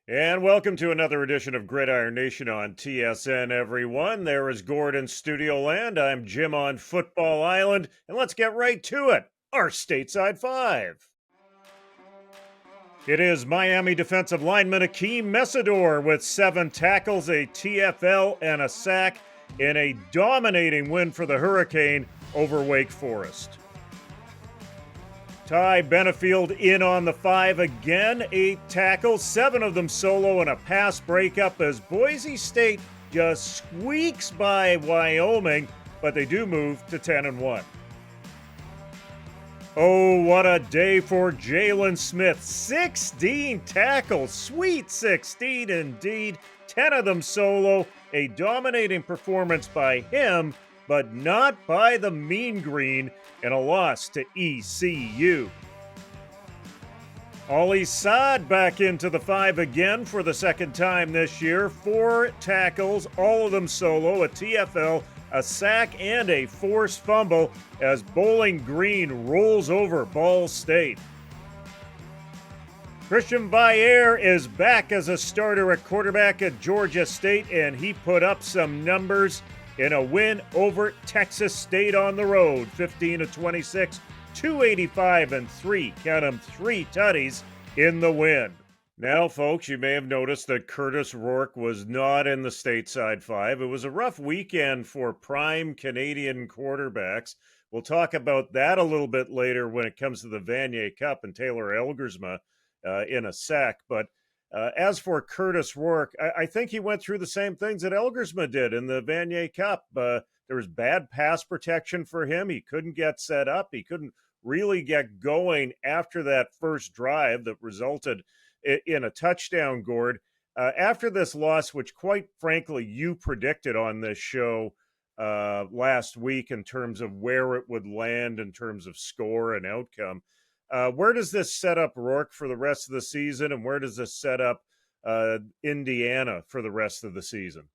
And welcome to another edition of Gridiron Nation on TSN, everyone. There is Gordon Studio Land. I'm Jim on Football Island, and let's get right to it. Our Stateside Five. It is Miami defensive lineman Akeem Mesidor with 7 tackles, a TFL, and a sack in a dominating win for the Hurricane over Wake Forest. Ty Benefield in on the 5 again, 8 tackles, 7 of them solo and a pass breakup as Boise State just squeaks by Wyoming, but they do move to 10-1. Oh, what a day for Jaylen Smith. 16 tackles, sweet 16 indeed, 10 of them solo, a dominating performance by him, but not by the Mean Green, and a loss to ECU. Ollie Saad back into the 5 again for the second time this year. 4 tackles, all of them solo, a TFL, a sack, and a forced fumble as Bowling Green rolls over Ball State. Christian Vanier is back as a starter at quarterback at Georgia State, and he put up some numbers in a win over Texas State on the road, 15-26, 285 and 3, count them, 3 tutties in the win. Now, folks, you may have noticed that Kurtis Rourke was not in the Stateside 5. It was a rough weekend for prime Canadian quarterbacks. We'll talk about that a little bit later when it comes to the Vanier Cup and Taylor Elgersma in a sec, but as for Kurtis Rourke, I think he went through the same things that Elgersma did in the Vanier Cup. There was bad pass protection for him. He couldn't get set up. He couldn't really get going after that first drive that resulted in a touchdown, Gord. After this loss, which quite frankly you predicted on this show last week in terms of where it would land in terms of score and outcome, where does this set up Rourke for the rest of the season, and where does this set up Indiana for the rest of the season?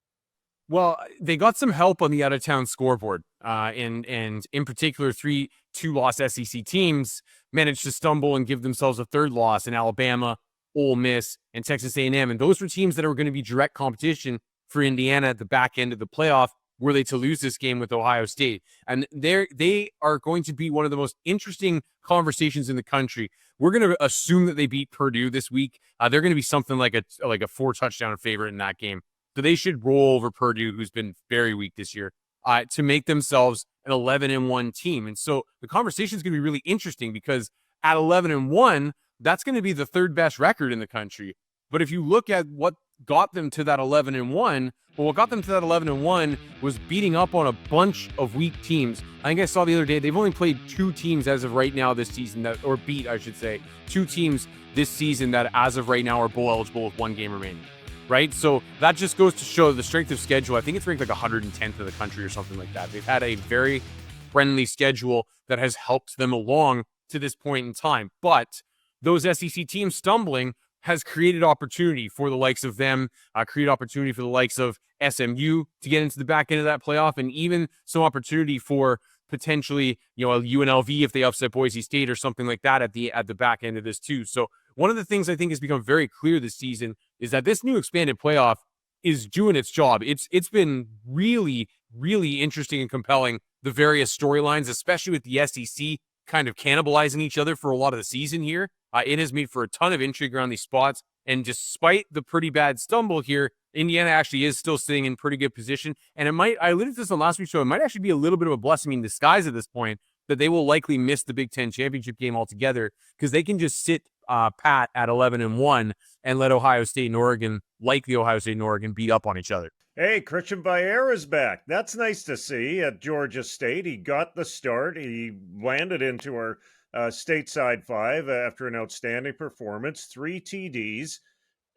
Well, they got some help on the out-of-town scoreboard, and in particular, 3 two-loss SEC teams managed to stumble and give themselves a third loss in Alabama, Ole Miss, and Texas A&M, and those were teams that are going to be direct competition for Indiana at the back end of the playoff, were they to lose this game with Ohio State. And they are going to be one of the most interesting conversations in the country. We're going to assume that they beat Purdue this week. They're going to be something like a 4-touchdown favorite in that game. So they should roll over Purdue, who's been very weak this year, to make themselves an 11-1 team. And so the conversation is going to be really interesting because at 11-1, that's going to be the 3rd best record in the country. But if you look at what got them to that 11-1, well, what got them to that 11-1 was beating up on a bunch of weak teams. I think I saw the other day, they've only played 2 teams as of right now this season, or beat, I should say, 2 teams this season that as of right now are bowl eligible with 1 game remaining, right? So that just goes to show the strength of schedule. I think it's ranked like 110th in the country or something like that. They've had a very friendly schedule that has helped them along to this point in time. But those SEC teams stumbling has created opportunity for the likes of them, create opportunity for the likes of SMU to get into the back end of that playoff, and even some opportunity for potentially, a UNLV if they upset Boise State or something like that at the back end of this too. So one of the things I think has become very clear this season is that this new expanded playoff is doing its job. It's been really, really interesting and compelling, the various storylines, especially with the SEC kind of cannibalizing each other for a lot of the season here. It has made for a ton of intrigue around these spots. And despite the pretty bad stumble here, Indiana actually is still sitting in pretty good position. And I alluded to this on last week's show, it might actually be a little bit of a blessing in disguise at this point that they will likely miss the Big Ten championship game altogether because they can just sit pat at 11-1 and let Ohio State and Oregon, like the Ohio State and Oregon, beat up on each other. Hey, Christian Vanier is back. That's nice to see at Georgia State. He got the start. He landed into our Stateside 5 after an outstanding performance, 3 TDs.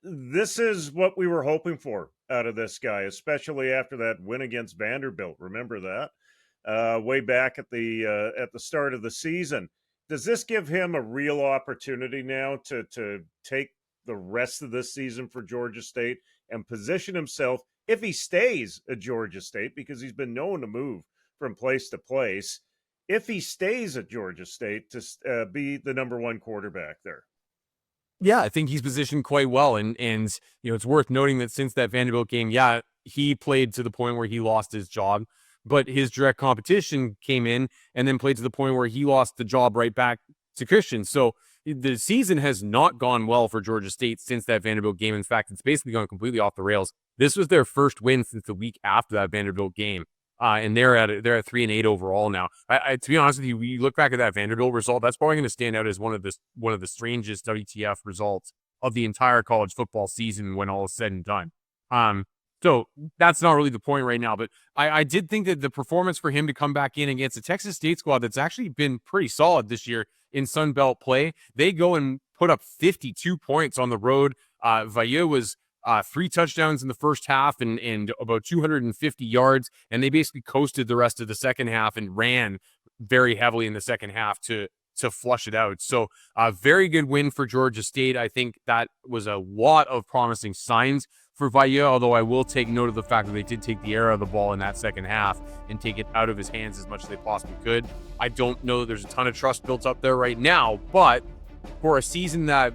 This is what we were hoping for out of this guy, especially after that win against Vanderbilt. Remember that way back at the start of the season. Does this give him a real opportunity now to take the rest of this season for Georgia State and position himself, if he stays at Georgia State, because he's been known to move from place to place, if he stays at Georgia State to be the number 1 quarterback there? Yeah, I think he's positioned quite well. And it's worth noting that since that Vanderbilt game, yeah, he played to the point where he lost his job, but his direct competition came in and then played to the point where he lost the job right back to Christian. So the season has not gone well for Georgia State since that Vanderbilt game. In fact, it's basically gone completely off the rails. This was their first win since the week after that Vanderbilt game. And they're at 3-8 overall now. To be honest with you, you look back at that Vanderbilt result, that's probably going to stand out as one of the strangest WTF results of the entire college football season when all is said and done. So that's not really the point right now, but I did think that the performance for him to come back in against a Texas State squad that's actually been pretty solid this year in Sun Belt play. They go and put up 52 points on the road. Vanier was 3 touchdowns in the first half and about 250 yards, and they basically coasted the rest of the second half and ran very heavily in the second half to flush it out. So a very good win for Georgia State. I think that was a lot of promising signs for Vanier, although I will take note of the fact that they did take the air out of the ball in that second half and take it out of his hands as much as they possibly could. I don't know that there's a ton of trust built up there right now, but for a season that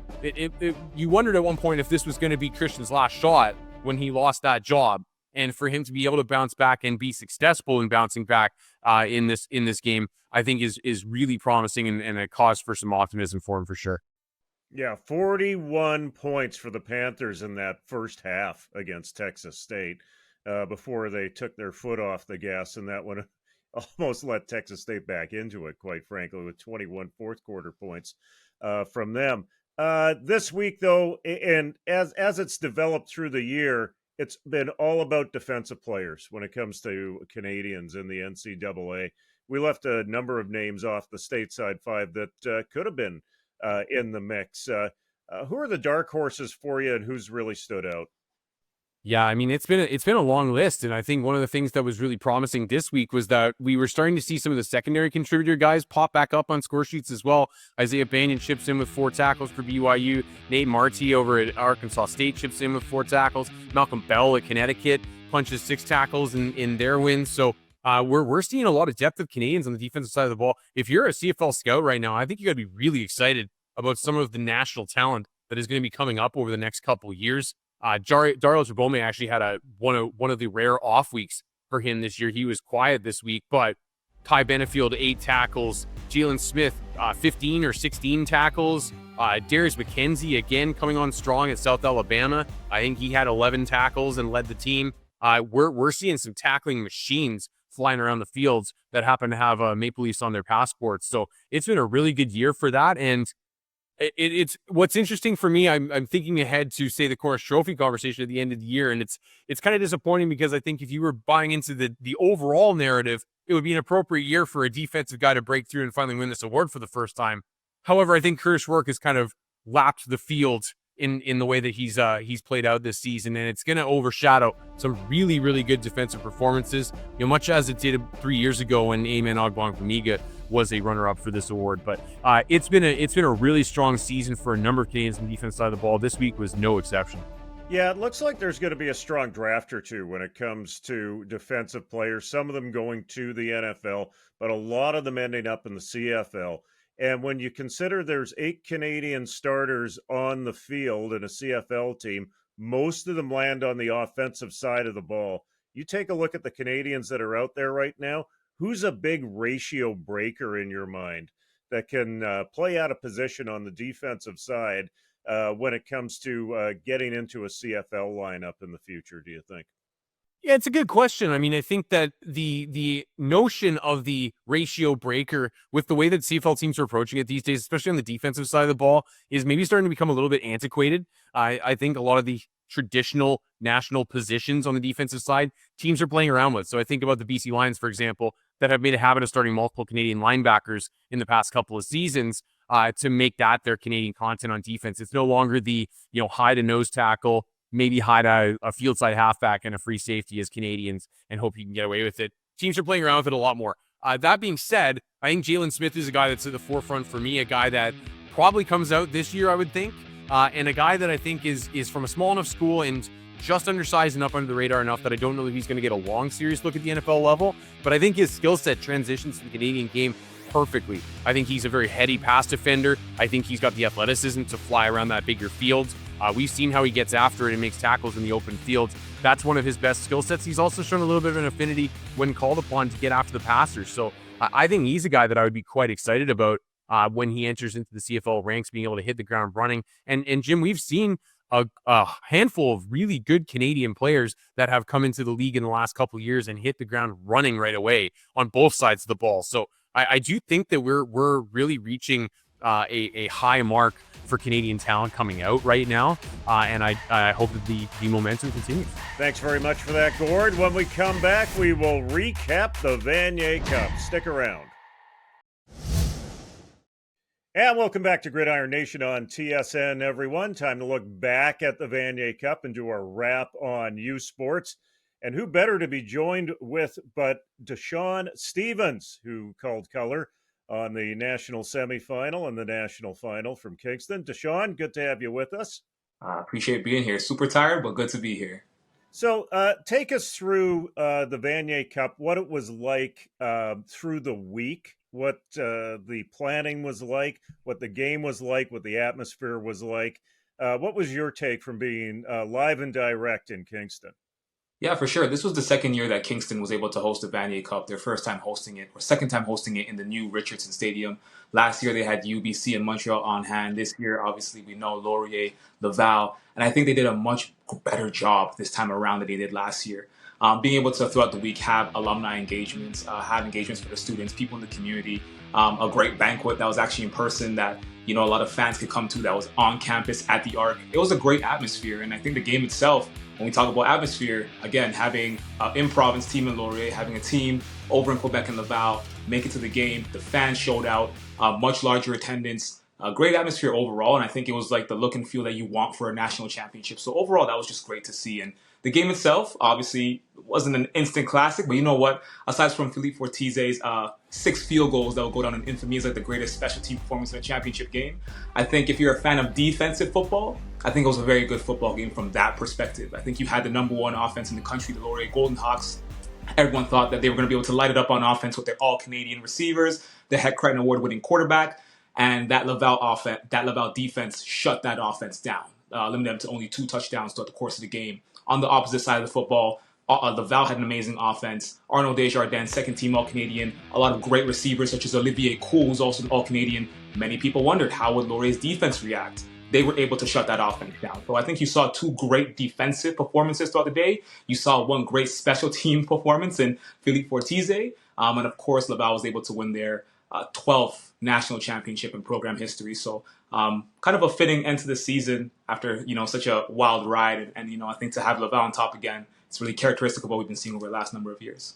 you wondered at one point if this was going to be Christian's last shot when he lost that job, and for him to be able to bounce back and be successful in bouncing back in this game, I think is really promising and a cause for some optimism for him for sure. Yeah, 41 points for the Panthers in that first half against Texas State before they took their foot off the gas, and that one almost let Texas State back into it, quite frankly, with 21 fourth quarter points from them. This week, though, and as it's developed through the year, it's been all about defensive players when it comes to Canadians in the NCAA. We left a number of names off the stateside 5 that could have been in the mix. Who are the dark horses for you, and who's really stood out? Yeah, I mean, it's been a long list, and I think one of the things that was really promising this week was that we were starting to see some of the secondary contributor guys pop back up on score sheets as well. Isaiah Banyan chips in with 4 tackles for BYU. Nate Marty over at Arkansas State chips in with 4 tackles. Malcolm Bell at Connecticut punches 6 tackles in their wins. So we're seeing a lot of depth of Canadians on the defensive side of the ball. If you're a CFL scout right now, I think you got to be really excited about some of the national talent that is going to be coming up over the next couple of years. Dario Trabome actually had one of the rare off weeks for him this year. He was quiet this week, but Ty Benefield, 8 tackles. Jaylen Smith, 15 or 16 tackles. Darius McKenzie, again, coming on strong at South Alabama. I think he had 11 tackles and led the team. We're seeing some tackling machines flying around the fields that happen to have Maple Leafs on their passports. So it's been a really good year for that. And it's what's interesting for me. I'm thinking ahead to, say, the Chorus Trophy conversation at the end of the year, and it's kind of disappointing because I think if you were buying into the overall narrative, it would be an appropriate year for a defensive guy to break through and finally win this award for the first time. However, I think Kurtis Rourke has kind of lapped the field in the way that he's played out this season, and it's going to overshadow some really, really good defensive performances, much as it did 3 years ago when Amen Ogbongbemiga was a runner-up for this award. But it's been a really strong season for a number of Canadians on the defense side of the ball. This week was no exception. Yeah, it looks like there's going to be a strong draft or two when it comes to defensive players, some of them going to the NFL, but a lot of them ending up in the CFL. And when you consider there's 8 Canadian starters on the field in a CFL team, most of them land on the offensive side of the ball. You take a look at the Canadians that are out there right now, who's a big ratio breaker in your mind that can play out of position on the defensive side when it comes to getting into a CFL lineup in the future, do you think? Yeah, it's a good question. I mean, I think that the notion of the ratio breaker with the way that CFL teams are approaching it these days, especially on the defensive side of the ball, is maybe starting to become a little bit antiquated. I think a lot of the traditional national positions on the defensive side, teams are playing around with. So I think about the BC Lions, for example, that have made a habit of starting multiple Canadian linebackers in the past couple of seasons to make that their Canadian content on defense. It's no longer the hide a nose tackle, maybe hide a field side halfback and a free safety as Canadians and hope you can get away with it. Teams are playing around with it a lot more. That being said, I think Jaylen Smith is a guy that's at the forefront for me, a guy that probably comes out this year, I would think, and a guy that I think is from a small enough school and just undersized and up under the radar enough that I don't know if he's going to get a long, serious look at the NFL level, but I think his skill set transitions to the Canadian game perfectly. I think he's a very heady pass defender. I think he's got the athleticism to fly around that bigger field. We've seen how he gets after it and makes tackles in the open field. That's one of his best skill sets. He's also shown a little bit of an affinity when called upon to get after the passer. So I think he's a guy that I would be quite excited about when he enters into the CFL ranks, being able to hit the ground running. And Jim, we've seen a handful of really good Canadian players that have come into the league in the last couple of years and hit the ground running right away on both sides of the ball. So I do think that we're really reaching a high mark for Canadian talent coming out right now, and I hope that the momentum continues. Thanks very much for that, Gord. When we come back, we will recap the Vanier Cup. Stick around. And welcome back to Gridiron Nation on TSN, everyone. Time to look back at the Vanier Cup and do our wrap on U Sports. And who better to be joined with but Dashawn Stephens, who called color on the national semifinal and the national final from Kingston. Dashawn, good to have you with us. I appreciate being here. Super tired, but good to be here. So take us through the Vanier Cup, what it was like through the week, what the planning was like, what the game was like, what the atmosphere was like. What was your take from being live and direct in Kingston? Yeah, for sure. This was the second year that Kingston was able to host the Vanier Cup, their first time hosting it, or second time hosting it in the new Richardson Stadium. Last year, they had UBC and Montreal on hand. This year, obviously, we know Laurier, Laval, and I think they did a much better job this time around than they did last year. Being able to, throughout the week, have alumni engagements, have engagements for the students, people in the community, a great banquet that was actually in person that, a lot of fans could come to, that was on campus at the Arc. It was a great atmosphere, and I think the game itself, when we talk about atmosphere, again, having an in-province team in Laurier, having a team over in Quebec and Laval, make it to the game, the fans showed out, much larger attendance, a great atmosphere overall, and I think it was like the look and feel that you want for a national championship. So overall, that was just great to see. And the game itself, obviously, wasn't an instant classic, but you know what? Aside from Philippe Fortise's 6 field goals that will go down in infamy as like the greatest special team performance in a championship game, I think if you're a fan of defensive football, I think it was a very good football game from that perspective. I think you had the number one offense in the country, the Laurier Golden Hawks. Everyone thought that they were going to be able to light it up on offense with their all-Canadian receivers, the Heck Crichton Award-winning quarterback, and that Laval defense shut that offense down, limiting them to only 2 touchdowns throughout the course of the game. On the opposite side of the football, Laval had an amazing offense. Arnaud Desjardins, second-team All-Canadian. A lot of great receivers, such as Olivier Cool, who's also an All-Canadian. Many people wondered, how would Laurier's defense react? They were able to shut that offense down. So I think you saw 2 great defensive performances throughout the day. You saw 1 great special team performance in Philippe Fortise. And of course, Laval was able to win their 12th national championship in program history. So kind of a fitting end to the season after, such a wild ride. And I think to have Laval on top again, it's really characteristic of what we've been seeing over the last number of years.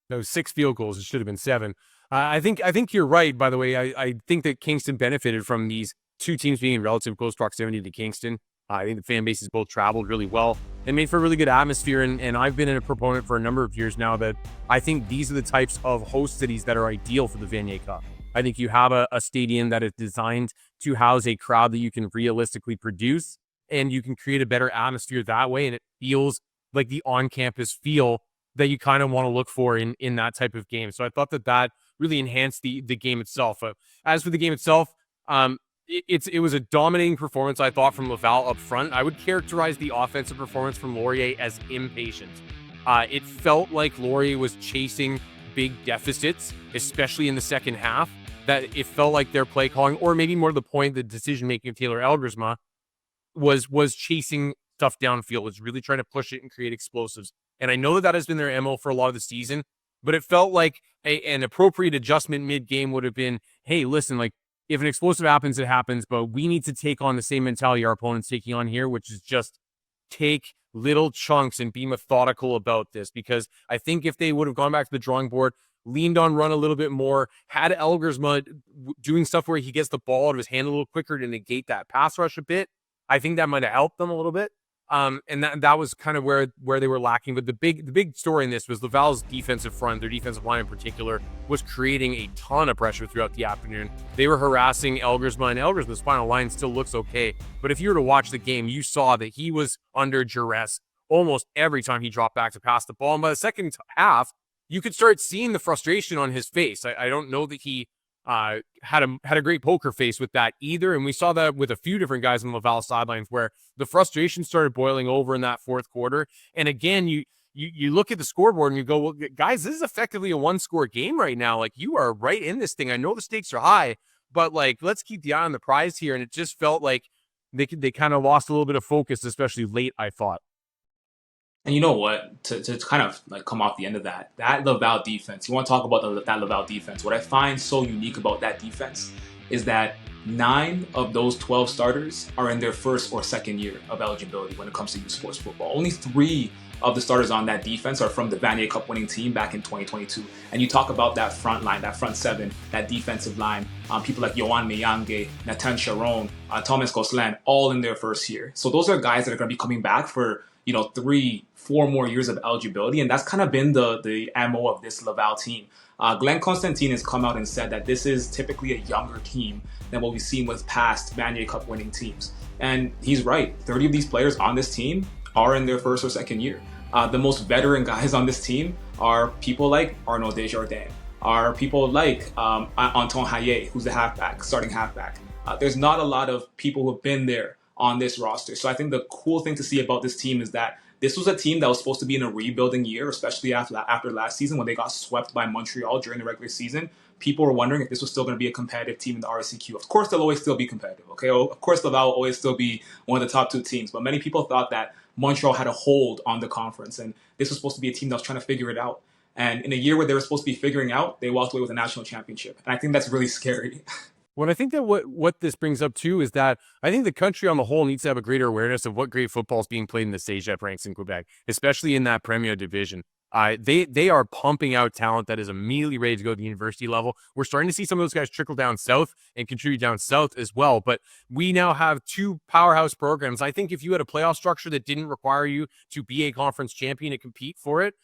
Those 6 field goals, it should have been 7. I think you're right, by the way. I think that Kingston benefited from these 2 teams being in relative close proximity to Kingston. I think the fan bases both traveled really well and made for a really good atmosphere. And I've been a proponent for a number of years now that I think these are the types of host cities that are ideal for the Vanier Cup. I think you have a stadium that is designed to house a crowd that you can realistically produce, and you can create a better atmosphere that way. And it feels like the on-campus feel that you kind of want to look for in that type of game. So I thought that really enhanced the game itself. As for the game itself, it was a dominating performance, I thought, from Laval up front. I would characterize the offensive performance from Laurier as impatient. It felt like Laurier was chasing big deficits, especially in the second half, that it felt like their play calling, or maybe more to the point, the decision-making of Taylor Elgersma was chasing stuff downfield, was really trying to push it and create explosives. And I know that has been their MO for a lot of the season, but it felt like an appropriate adjustment mid-game would have been, hey, listen, like, if an explosive happens, it happens, but we need to take on the same mentality our opponent's taking on here, which is just take little chunks and be methodical about this. Because I think if they would have gone back to the drawing board, leaned on run a little bit more, had Elgersma doing stuff where he gets the ball out of his hand a little quicker to negate that pass rush a bit, I think that might have helped them a little bit. And that was kind of where they were lacking. But the big story in this was Laval's defensive front, their defensive line in particular, was creating a ton of pressure throughout the afternoon. They were harassing Elgersma, and Elgersma's final line still looks okay. But if you were to watch the game, you saw that he was under duress almost every time he dropped back to pass the ball. And by the second half, you could start seeing the frustration on his face. I don't know that he had a great poker face with that either. And we saw that with a few different guys on Laval sidelines where the frustration started boiling over in that fourth quarter. And again, you look at the scoreboard and you go, well, guys, this is effectively a 1-score game right now. Like, you are right in this thing. I know the stakes are high, but like, let's keep the eye on the prize here. And it just felt like they kind of lost a little bit of focus, especially late, I thought. And you know what? To kind of like come off the end of that Laval defense, you want to talk about that Laval defense. What I find so unique about that defense is that 9 of those 12 starters are in their first or second year of eligibility when it comes to youth sports football. Only 3 of the starters on that defense are from the Vanier Cup winning team back in 2022. And you talk about that front line, that front 7, that defensive line, people like Yohan Meyange, Nathan Sharon, Thomas Gosselin, all in their first year. So those are guys that are going to be coming back for 3-4 more years of eligibility, and that's kind of been the MO of this Laval team. Glenn Constantine has come out and said that this is typically a younger team than what we've seen with past Vanier Cup winning teams. And he's right. 30 of these players on this team are in their first or second year. The most veteran guys on this team are people like Arnaud Desjardins, are people like Anton Hayet, who's the starting halfback. There's not a lot of people who have been there on this roster. So I think the cool thing to see about this team is that this was a team that was supposed to be in a rebuilding year, especially after last season when they got swept by Montreal during the regular season. People were wondering if this was still going to be a competitive team in the RSCQ. Of course, they'll always still be competitive, okay? Of course, Laval will always still be one of the top 2 teams. But many people thought that Montreal had a hold on the conference, and this was supposed to be a team that was trying to figure it out. And in a year where they were supposed to be figuring out, they walked away with a national championship. And I think that's really scary. Well, I think that what this brings up too is that I think the country on the whole needs to have a greater awareness of what great football is being played in the CEGEP ranks in Quebec, especially in that Premier division. They are pumping out talent that is immediately ready to go to the university level. We're starting to see some of those guys trickle down south and contribute down south as well. But we now have 2 powerhouse programs. I think if you had a playoff structure that didn't require you to be a conference champion to compete for it,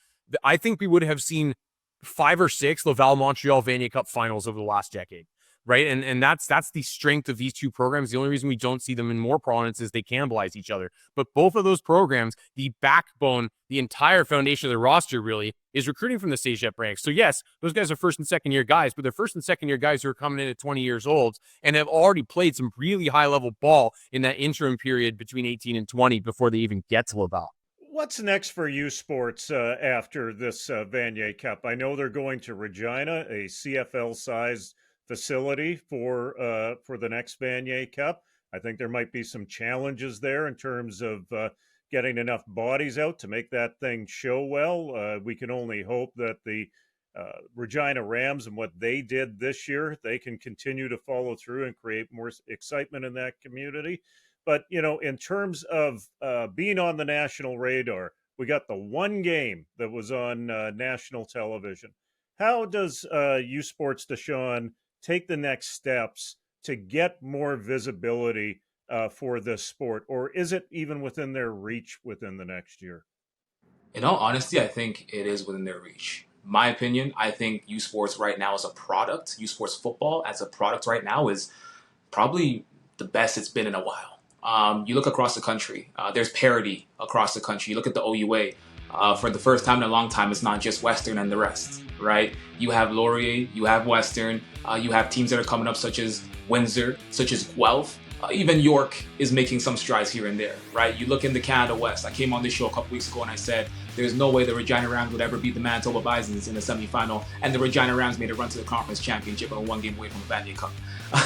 I think we would have seen 5 or 6 Laval, Montreal, Vanier Cup finals over the last decade. Right. And that's the strength of these 2 programs. The only reason we don't see them in more prominence is they cannibalize each other. But both of those programs, the backbone, the entire foundation of the roster really is recruiting from the CEGEP ranks. So yes, those guys are first and second year guys, but they're first and second year guys who are coming in at 20 years old and have already played some really high level ball in that interim period between 18 and 20 before they even get to Laval. What's next for U Sports after this Vanier Cup? I know they're going to Regina, a CFL-sized facility for the next Vanier Cup. I think there might be some challenges there in terms of getting enough bodies out to make that thing show well. We can only hope that the Regina Rams and what they did this year, they can continue to follow through and create more excitement in that community. But, in terms of being on the national radar, we got the one game that was on national television. How does U Sports, Dashawn, take the next steps to get more visibility for this sport? Or is it even within their reach within the next year? In all honesty, I think it is within their reach. My opinion, I think U Sports right now as a product, U Sports football as a product right now is probably the best it's been in a while. You look across the country, there's parity across the country. You look at the OUA. For the first time in a long time, it's not just Western and the rest, right? You have Laurier, you have Western, you have teams that are coming up such as Windsor, such as Guelph. Even York is making some strides here and there, right? You look in the Canada West. I came on this show a couple weeks ago and I said, there's no way the Regina Rams would ever beat the Manitoba Bisons in the semifinal, and the Regina Rams made a run to the conference championship and 1 game away from the Vanier Cup.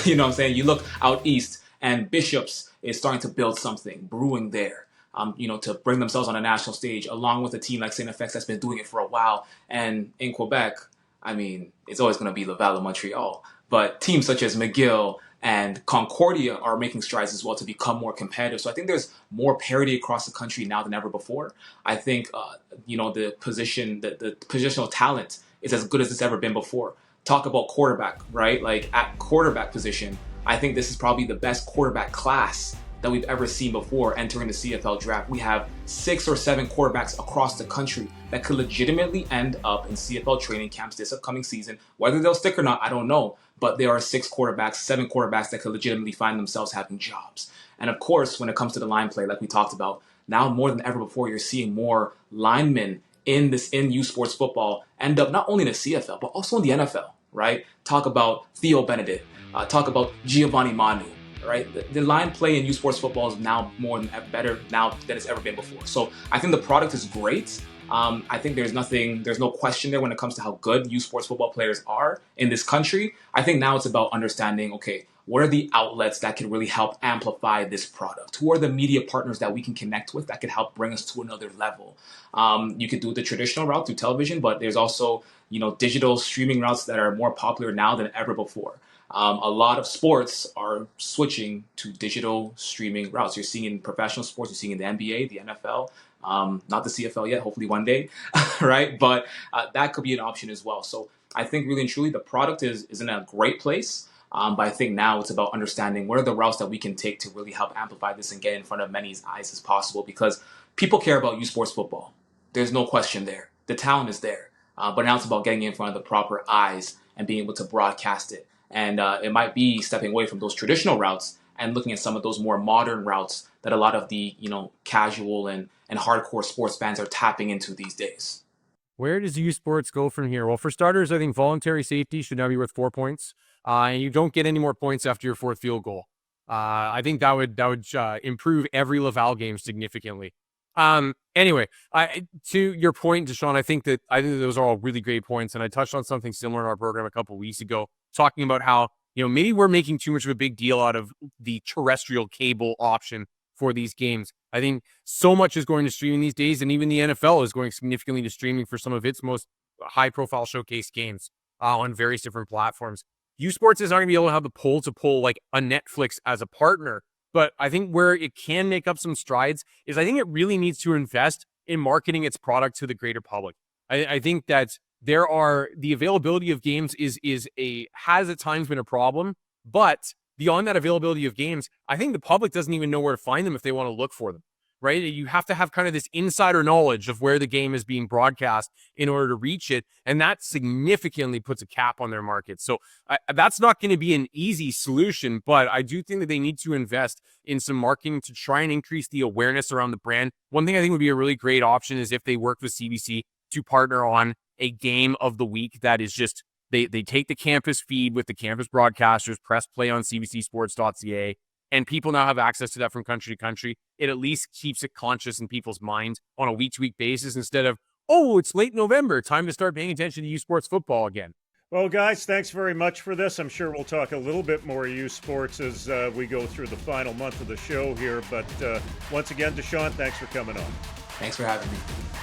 You know what I'm saying? You look out east and Bishops is starting to build something, brewing there. To bring themselves on a national stage, along with a team like St. FX that's been doing it for a while. And in Quebec, I mean, it's always going to be Laval and Montreal. But teams such as McGill and Concordia are making strides as well to become more competitive. So I think there's more parity across the country now than ever before. I think, the positional talent is as good as it's ever been before. Talk about quarterback, right? Like at quarterback position, I think this is probably the best quarterback class that we've ever seen before entering the CFL draft. We have 6 or 7 quarterbacks across the country that could legitimately end up in CFL training camps this upcoming season. Whether they'll stick or not, I don't know. But there are 7 quarterbacks that could legitimately find themselves having jobs. And of course, when it comes to the line play, like we talked about, now more than ever before, you're seeing more linemen in U Sports football end up not only in the CFL, but also in the NFL. right? Talk about Theo Benedict. Talk about Giovanni Manu, right? The line play in U Sports football is now better now than it's ever been before. So I think the product is great. I think there's no question there when it comes to how good U Sports football players are in this country. I think now it's about understanding, okay, what are the outlets that can really help amplify this product? Who are the media partners that we can connect with that can help bring us to another level? You could do the traditional route through television, but there's also, digital streaming routes that are more popular now than ever before. A lot of sports are switching to digital streaming routes. You're seeing in professional sports, you're seeing in the NBA, the NFL, not the CFL yet, hopefully one day, right? But that could be an option as well. So I think really and truly the product is in a great place. But I think now it's about understanding what are the routes that we can take to really help amplify this and get in front of many eyes as possible, because people care about U Sports football. There's no question there. The talent is there. But now it's about getting in front of the proper eyes and being able to broadcast it. And it might be stepping away from those traditional routes and looking at some of those more modern routes that a lot of the casual and hardcore sports fans are tapping into these days. Where does U Sports go from here? Well, for starters, I think voluntary safety should now be worth 4 points. And you don't get any more points after your fourth field goal. I think that would improve every Laval game significantly. Anyway, to your point, Dashawn, I think that those are all really great points, and I touched on something similar in our program a couple of weeks ago, talking about how maybe we're making too much of a big deal out of the terrestrial cable option for these games. I think so much is going to streaming these days, and even the NFL is going significantly to streaming for some of its most high-profile showcase games on various different platforms. U Sports is not going to be able to have the pull to pull like a Netflix as a partner, but I think where it can make up some strides is I think it really needs to invest in marketing its product to the greater public. I think that the availability of games has at times been a problem, but beyond that availability of games, I think the public doesn't even know where to find them if they want to look for them, right? You have to have kind of this insider knowledge of where the game is being broadcast in order to reach it, and that significantly puts a cap on their market. So that's not going to be an easy solution, but I do think that they need to invest in some marketing to try and increase the awareness around the brand. One thing I think would be a really great option is if they worked with CBC to partner on a game of the week that is just, they take the campus feed with the campus broadcasters, press play on cbcsports.ca, and people now have access to that from country to country. It at least keeps it conscious in people's minds on a week-to-week basis instead of, oh, it's late November, time to start paying attention to U Sports football again. Well, guys, thanks very much for this. I'm sure we'll talk a little bit more U Sports as we go through the final month of the show here. But once again, Dashawn, thanks for coming on. Thanks for having me.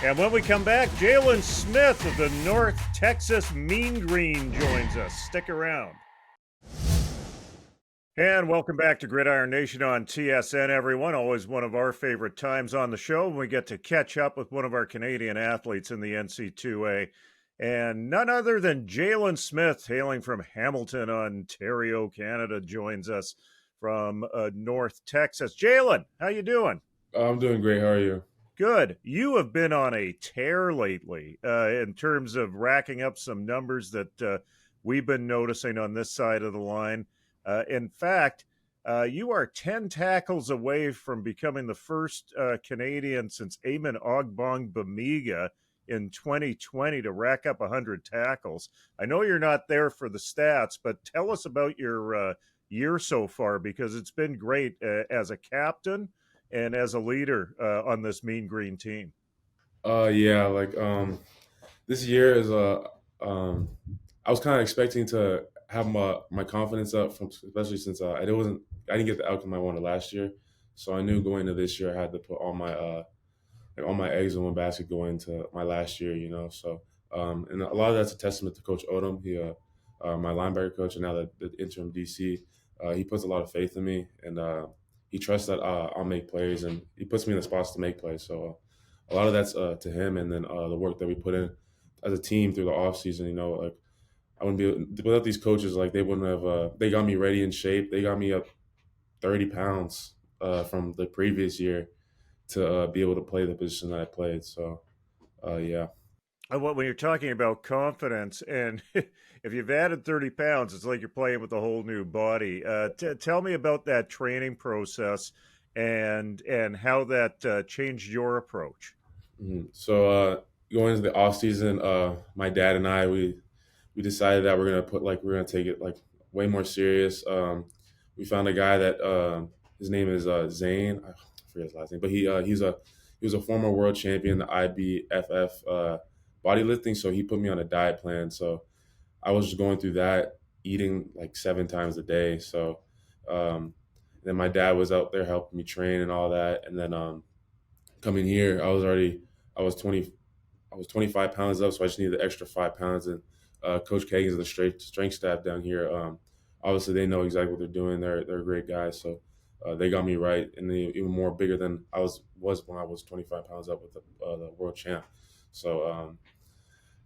And when we come back, Jaylen Smith of the North Texas Mean Green joins us. Stick around. And welcome back to Gridiron Nation on TSN, everyone. Always one of our favorite times on the show when we get to catch up with one of our Canadian athletes in the NC2A. And none other than Jaylen Smith, hailing from Hamilton, Ontario, Canada, joins us from North Texas. Jaylen, how you doing? I'm doing great. How are you? Good. You have been on a tear lately in terms of racking up some numbers that we've been noticing on this side of the line. In fact, you are 10 tackles away from becoming the first Canadian since Eamon Ogbong-Bamiga in 2020 to rack up 100 tackles. I know you're not there for the stats, but tell us about your year so far, because it's been great as a captain and as a leader on this Mean Green team. This year is I was kind of expecting to have my confidence up, especially since I didn't get the outcome I wanted last year. So I knew going into this year I had to put all my eggs in one basket going into my last year, So and a lot of that's a testament to Coach Odom. He my linebacker coach and now the interim DC. He puts a lot of faith in me, and he trusts that I'll make plays, and he puts me in the spots to make plays. So a lot of that's to him, and then the work that we put in as a team through the off season. Like I wouldn't be without these coaches. Like they wouldn't have. They got me ready in shape. They got me up 30 pounds from the previous year to be able to play the position that I played. So, yeah. When you're talking about confidence, and if you've added 30 pounds, it's like you're playing with a whole new body. Tell me about that training process and how that changed your approach. Mm-hmm. So going into the off season, my dad and I we we decided that we're gonna take it like way more serious. We found a guy that his name is Zane. I forget his last name, but he was a former world champion, the IBFF bodylifting. So he put me on a diet plan. So I was just going through that, eating like 7 times a day. So then my dad was out there helping me train and all that. And then coming here, I was 20 I was 25 pounds up, so I just needed the extra 5 pounds. And Coach Kagan's and the strength staff down here. Obviously, they know exactly what they're doing. They're great guys, so they got me right, and they even more bigger than I was when I was 25 pounds up with the world champ. So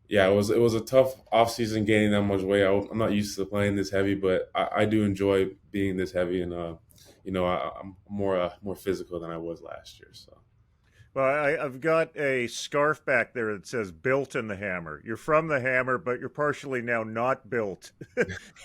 yeah, it was a tough off season gaining that much weight. I'm not used to playing this heavy, but I do enjoy being this heavy, and I'm more physical than I was last year. So. Well, I've got a scarf back there that says "Built in the Hammer." You're from the Hammer, but you're partially now not built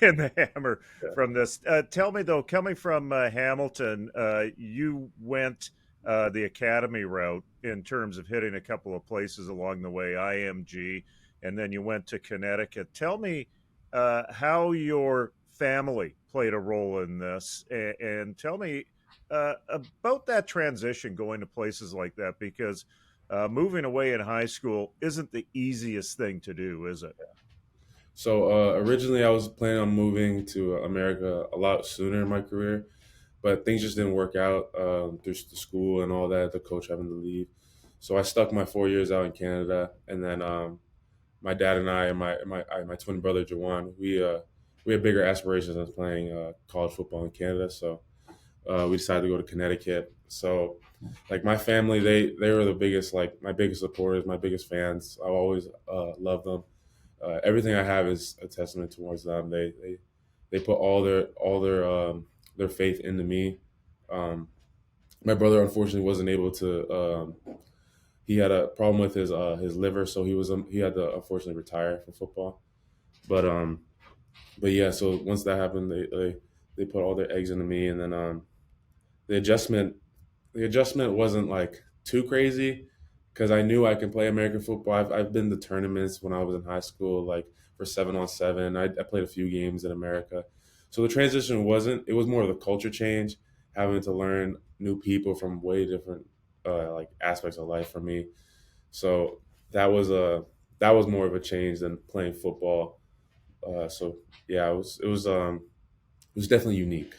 in the Hammer from this. Tell me, though, coming from Hamilton, you went the academy route in terms of hitting a couple of places along the way, IMG, and then you went to Connecticut. Tell me how your family played a role in this, and tell me about that transition going to places like that, because moving away in high school isn't the easiest thing to do, is it? So originally I was planning on moving to America a lot sooner in my career, but things just didn't work out through the school and all that, the coach having to leave. So I stuck my 4 years out in Canada, and then my dad and I and my twin brother Jawan, we had bigger aspirations than playing college football in Canada. So we decided to go to Connecticut. So, like my family, they were the biggest, like my biggest supporters, my biggest fans. I always loved them. Everything I have is a testament towards them. They put their faith into me. My brother unfortunately wasn't able to. He had a problem with his liver, so he had to unfortunately retire from football. But yeah, so once that happened, they put all their eggs into me, and then the adjustment wasn't like too crazy because I knew I can play American football. I've been to tournaments when I was in high school, like for 7-on-7. I played a few games in America, so the transition wasn't. It was more of the culture change, having to learn new people from way different like aspects of life for me. So that was more of a change than playing football. So yeah, it was definitely unique.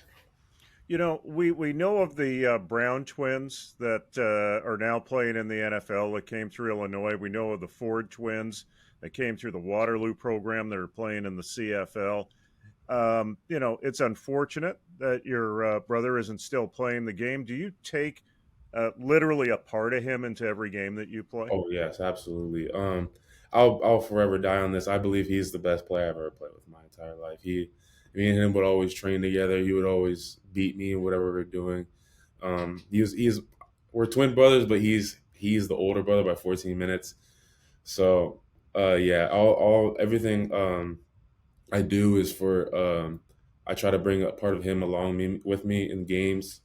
You know, we know of the Brown twins that are now playing in the NFL that came through Illinois. We know of the Ford twins that came through the Waterloo program that are playing in the CFL. You know, it's unfortunate that your brother isn't still playing the game. Do you take literally a part of him into every game that you play? Oh yes, absolutely. I'll forever die on this. I believe he's the best player I've ever played with my entire life. Me and him would always train together. He would always beat me in whatever we're doing. We're twin brothers, but he's the older brother by 14 minutes. So yeah, all everything I do is for I try to bring a part of him with me in games.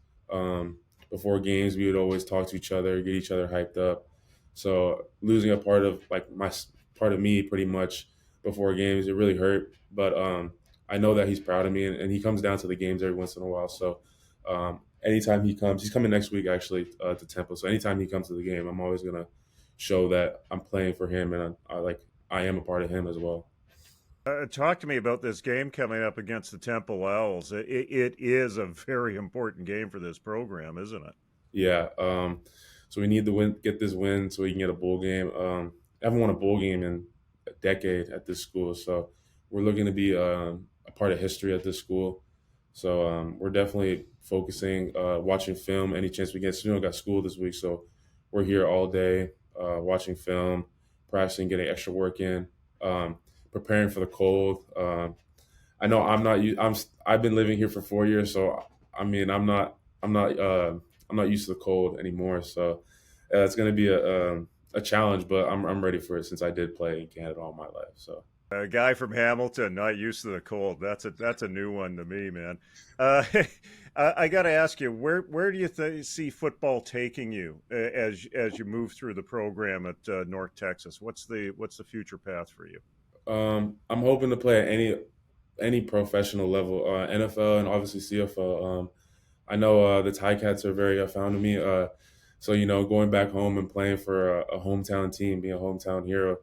Before games, we would always talk to each other, get each other hyped up. So losing a part of part of me pretty much before games, it really hurt. But I know that he's proud of me, and he comes down to the games every once in a while. So anytime he comes, he's coming next week actually to Temple. So anytime he comes to the game, I'm always gonna show that I'm playing for him, and I am a part of him as well. Talk to me about this game coming up against the Temple Owls. It is a very important game for this program, isn't it? Yeah. So we need to get this win so we can get a bowl game. I haven't won a bowl game in a decade at this school, so we're looking to be a part of history at this school. So we're definitely focusing, watching film any chance we get. So we don't got school this week, so we're here all day watching film, practicing, getting extra work in. Preparing for the cold. I know I've been living here for 4 years, so I mean I'm not used to the cold anymore. So it's going to be a challenge, but I'm ready for it since I did play in Canada all my life. So A guy from Hamilton, not used to the cold. That's a new one to me, man. I got to ask you, where do you see football taking you as you move through the program at North Texas? What's the future path for you? I'm hoping to play at any professional level, NFL and obviously CFL. I know the Ticats are very fond of me. So going back home and playing for a hometown team, being a hometown hero.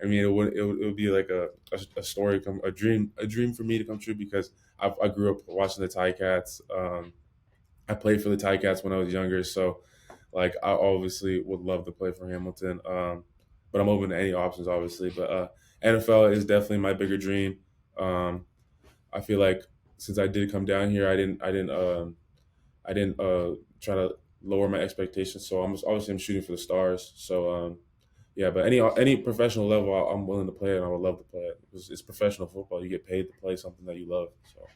I mean, it would be like a story, a dream for me to come true because I grew up watching the Ticats. I played for the Ticats when I was younger, so like I obviously would love to play for Hamilton. But I'm open to any options, obviously. But NFL is definitely my bigger dream. I feel like since I did come down here, I didn't try to lower my expectations. So I'm shooting for the stars. So yeah, but any professional level, I'm willing to play it, and I would love to play it. It's professional football. You get paid to play something that you love. So.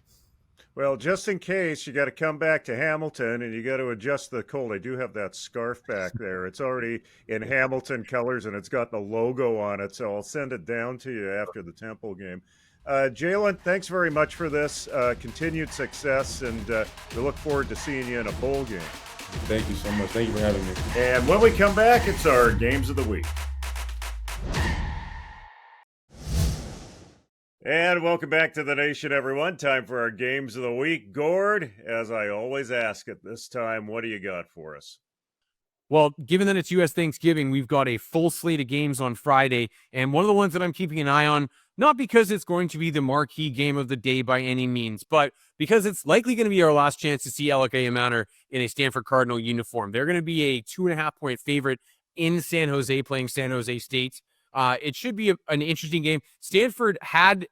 Well, just in case, you got to come back to Hamilton and you got to adjust the cold. I do have that scarf back there. It's already in Hamilton colors and it's got the logo on it, so I'll send it down to you after the Temple game. Jaylen, thanks very much for this. Continued success, and we look forward to seeing you in a bowl game. Thank you so much. Thank you for having me. And when we come back, it's our Games of the Week. And welcome back to the nation, everyone. Time for our Games of the Week. Gord, as I always ask at this time, what do you got for us? Well, given that it's U.S. Thanksgiving, we've got a full slate of games on Friday, and one of the ones that I'm keeping an eye on, not because it's going to be the marquee game of the day by any means, but because it's likely going to be our last chance to see Alec Ayamaner in a Stanford Cardinal uniform. They're going to be a 2.5-point favorite in San Jose, playing San Jose State. It should be an interesting game. Stanford had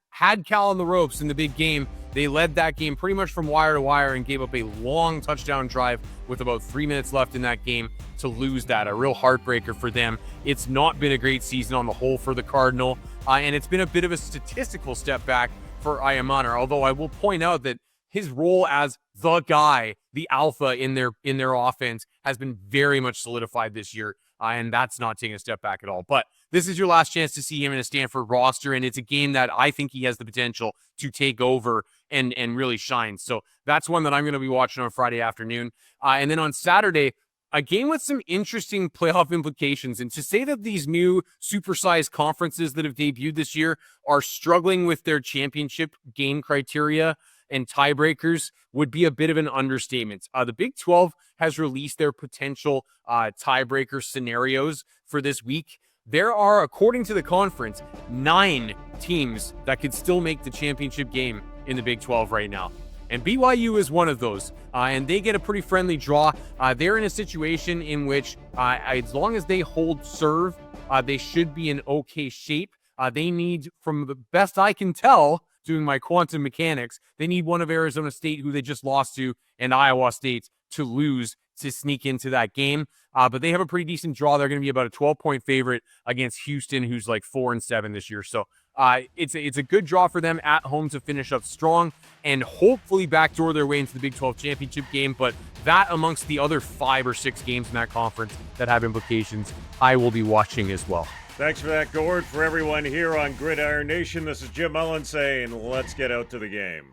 Cal on the ropes in the big game. They led that game pretty much from wire to wire and gave up a long touchdown drive with about 3 minutes left in that game to lose that. A real heartbreaker for them. It's not been a great season on the whole for the Cardinal, and it's been a bit of a statistical step back for Ayamaner, although I will point out that his role as the guy, the alpha in their offense, has been very much solidified this year, and that's not taking a step back at all. But this is your last chance to see him in a Stanford roster, and it's a game that I think he has the potential to take over and really shine. So that's one that I'm going to be watching on Friday afternoon. And then on Saturday, a game with some interesting playoff implications. And to say that these new supersized conferences that have debuted this year are struggling with their championship game criteria and tiebreakers would be a bit of an understatement. The Big 12 has released their potential tiebreaker scenarios for this week. There are, according to the conference, 9 teams that could still make the championship game in the Big 12 right now. And BYU is one of those, and they get a pretty friendly draw. They're in a situation in which, as long as they hold serve, they should be in okay shape. They need, from the best I can tell, doing my quantum mechanics, they need one of Arizona State, who they just lost to, and Iowa State to lose to sneak into that game. But they have a pretty decent draw. They're going to be about a 12-point favorite against Houston, who's like 4-7 this year. So it's a good draw for them at home to finish up strong and hopefully backdoor their way into the Big 12 championship game. But that, amongst the other 5 or 6 games in that conference that have implications, I will be watching as well. Thanks for that, Gord. For everyone here on Gridiron Nation, this is Jim Mullin saying, let's get out to the game.